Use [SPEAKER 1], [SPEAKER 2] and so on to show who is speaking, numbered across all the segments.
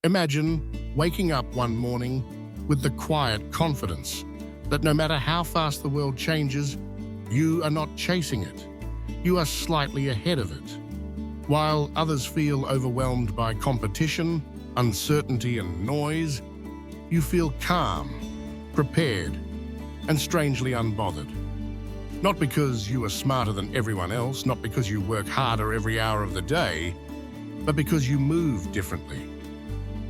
[SPEAKER 1] Imagine waking up one morning with the quiet confidence that no matter how fast the world changes, you are not chasing it. You are slightly ahead of it. While others feel overwhelmed by competition, uncertainty, and noise, you feel calm, prepared, and strangely unbothered. Not because you are smarter than everyone else, not because you work harder every hour of the day, but because you move differently.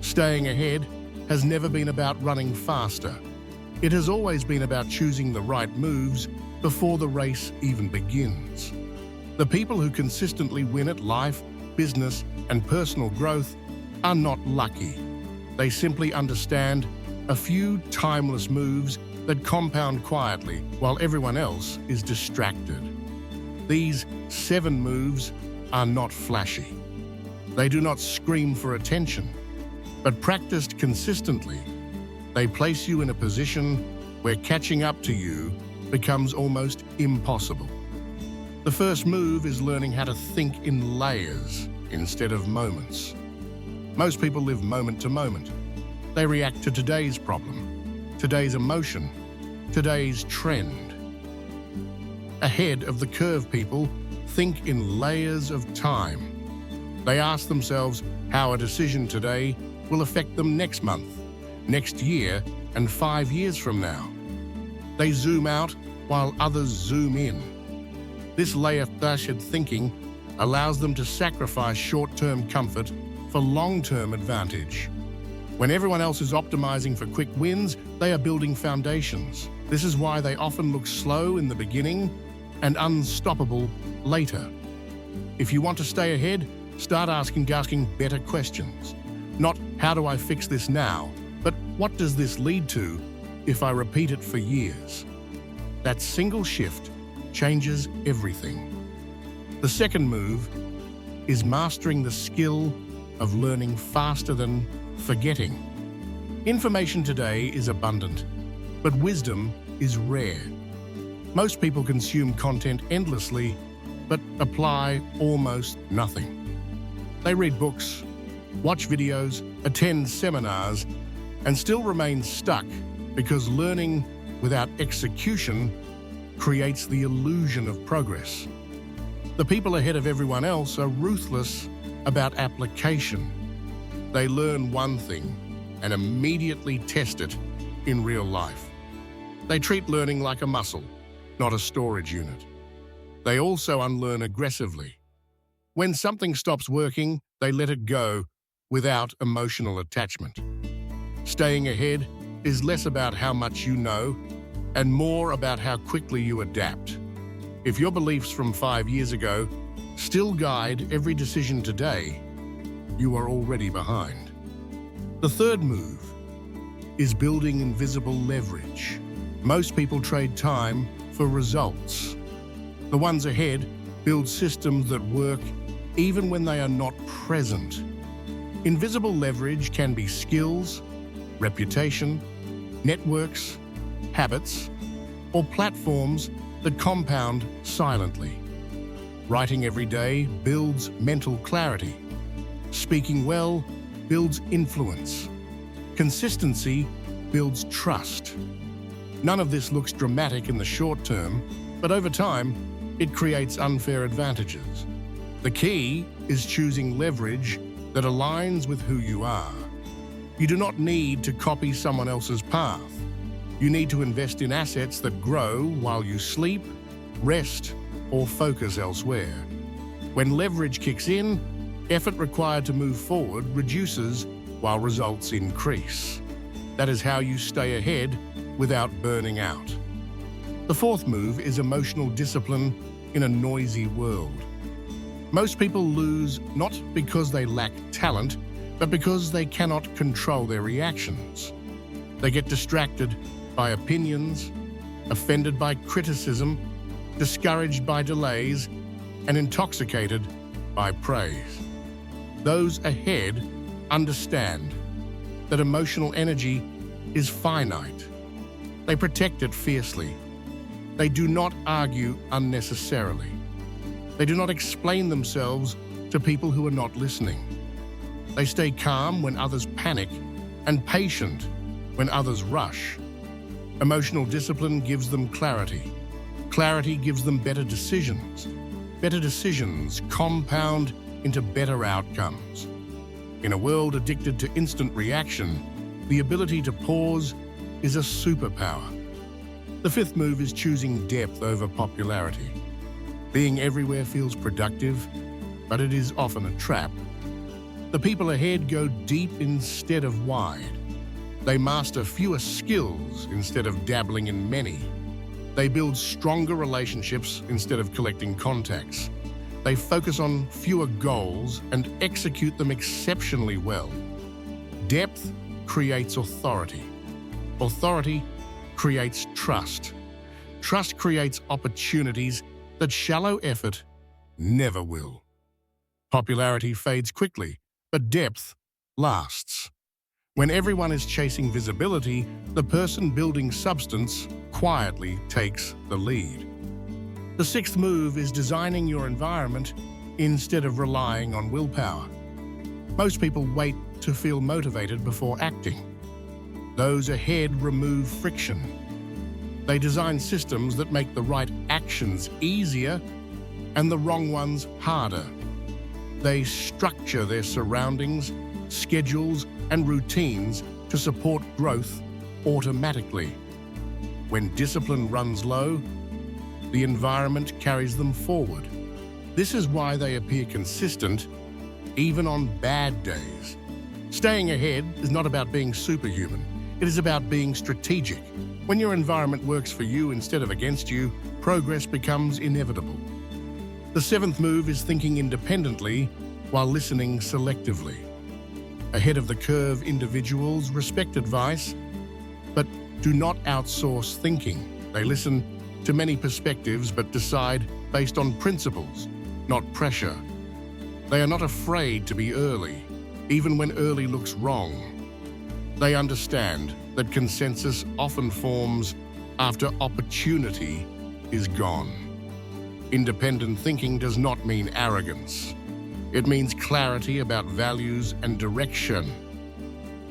[SPEAKER 1] Staying ahead has never been about running faster. It has always been about choosing the right moves before the race even begins. The people who consistently win at life, business, and personal growth are not lucky. They simply understand a few timeless moves that compound quietly while everyone else is distracted. These 7 moves are not flashy. They do not scream for attention, but practiced consistently, they place you in a position where catching up to you becomes almost impossible. The first move is learning how to think in layers instead of moments. Most people live moment to moment. They react to today's problem, today's emotion, today's trend. Ahead of the curve people think in layers of time. They ask themselves how a decision today will affect them next month, next year, and 5 years from now. They zoom out while others zoom in. This layer-based thinking allows them to sacrifice short-term comfort for long-term advantage. When everyone else is optimizing for quick wins, they are building foundations. This is why they often look slow in the beginning and unstoppable later. If you want to stay ahead, start asking better questions. Not, how do I fix this now? But what does this lead to if I repeat it for years? That single shift changes everything. The second move is mastering the skill of learning faster than forgetting. Information today is abundant, but wisdom is rare. Most people consume content endlessly, but apply almost nothing. They read books, watch videos, attend seminars, and still remain stuck because learning without execution creates the illusion of progress. The people ahead of everyone else are ruthless about application. They learn one thing and immediately test it in real life. They treat learning like a muscle, not a storage unit. They also unlearn aggressively. When something stops working, they let it go without emotional attachment. Staying ahead is less about how much you know and more about how quickly you adapt. If your beliefs from 5 years ago still guide every decision today, you are already behind. The third move is building invisible leverage. Most people trade time for results. The ones ahead build systems that work even when they are not present. Invisible leverage can be skills, reputation, networks, habits, or platforms that compound silently. Writing every day builds mental clarity. Speaking well builds influence. Consistency builds trust. None of this looks dramatic in the short term, but over time, it creates unfair advantages. The key is choosing leverage that aligns with who you are. You do not need to copy someone else's path. You need to invest in assets that grow while you sleep, rest, or focus elsewhere. When leverage kicks in, effort required to move forward reduces while results increase. That is how you stay ahead without burning out. The fourth move is emotional discipline in a noisy world. Most people lose not because they lack talent, but because they cannot control their reactions. They get distracted by opinions, offended by criticism, discouraged by delays, and intoxicated by praise. Those ahead understand that emotional energy is finite. They protect it fiercely. They do not argue unnecessarily. They do not explain themselves to people who are not listening. They stay calm when others panic and patient when others rush. Emotional discipline gives them clarity. Clarity gives them better decisions. Better decisions compound into better outcomes. In a world addicted to instant reaction, the ability to pause is a superpower. The fifth move is choosing depth over popularity. Being everywhere feels productive, but it is often a trap. The people ahead go deep instead of wide. They master fewer skills instead of dabbling in many. They build stronger relationships instead of collecting contacts. They focus on fewer goals and execute them exceptionally well. Depth creates authority. Authority creates trust. Trust creates opportunities that shallow effort never will. Popularity fades quickly, but depth lasts. When everyone is chasing visibility, the person building substance quietly takes the lead. The sixth move is designing your environment instead of relying on willpower. Most people wait to feel motivated before acting. Those ahead remove friction. They design systems that make the right actions easier and the wrong ones harder. They structure their surroundings, schedules, and routines to support growth automatically. When discipline runs low, the environment carries them forward. This is why they appear consistent even on bad days. Staying ahead is not about being superhuman. It is about being strategic. When your environment works for you instead of against you, progress becomes inevitable. The seventh move is thinking independently while listening selectively. Ahead-of-the-curve individuals respect advice, but do not outsource thinking. They listen to many perspectives but decide based on principles, not pressure. They are not afraid to be early, even when early looks wrong. They understand that consensus often forms after opportunity is gone. Independent thinking does not mean arrogance. It means clarity about values and direction.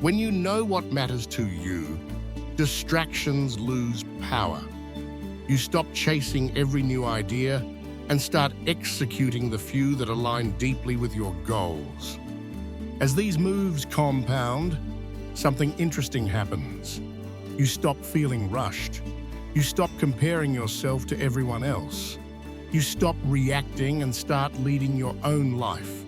[SPEAKER 1] When you know what matters to you, distractions lose power. You stop chasing every new idea and start executing the few that align deeply with your goals. As these moves compound, something interesting happens. You stop feeling rushed. You stop comparing yourself to everyone else. You stop reacting and start leading your own life.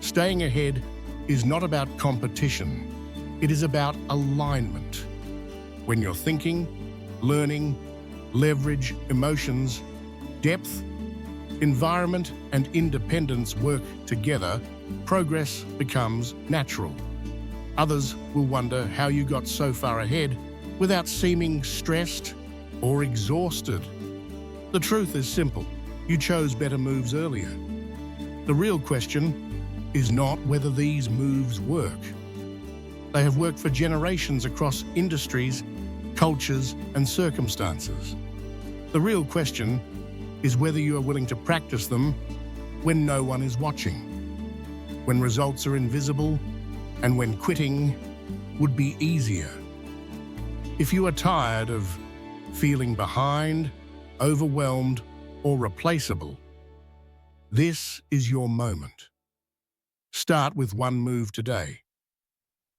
[SPEAKER 1] Staying ahead is not about competition. It is about alignment. When you're thinking, learning, leverage, emotions, depth, environment, and independence work together, progress becomes natural. Others will wonder how you got so far ahead without seeming stressed or exhausted. The truth is simple. You chose better moves earlier. The real question is not whether these moves work. They have worked for generations across industries, cultures, and circumstances. The real question is whether you are willing to practice them when no one is watching, when results are invisible, and when quitting would be easier. If you are tired of feeling behind, overwhelmed, or replaceable, this is your moment. Start with one move today.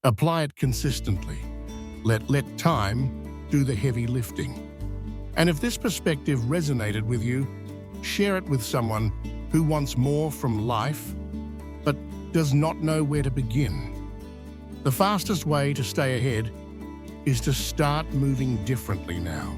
[SPEAKER 1] Apply it consistently. Let time do the heavy lifting. And if this perspective resonated with you, share it with someone who wants more from life, but does not know where to begin. The fastest way to stay ahead is to start moving differently now.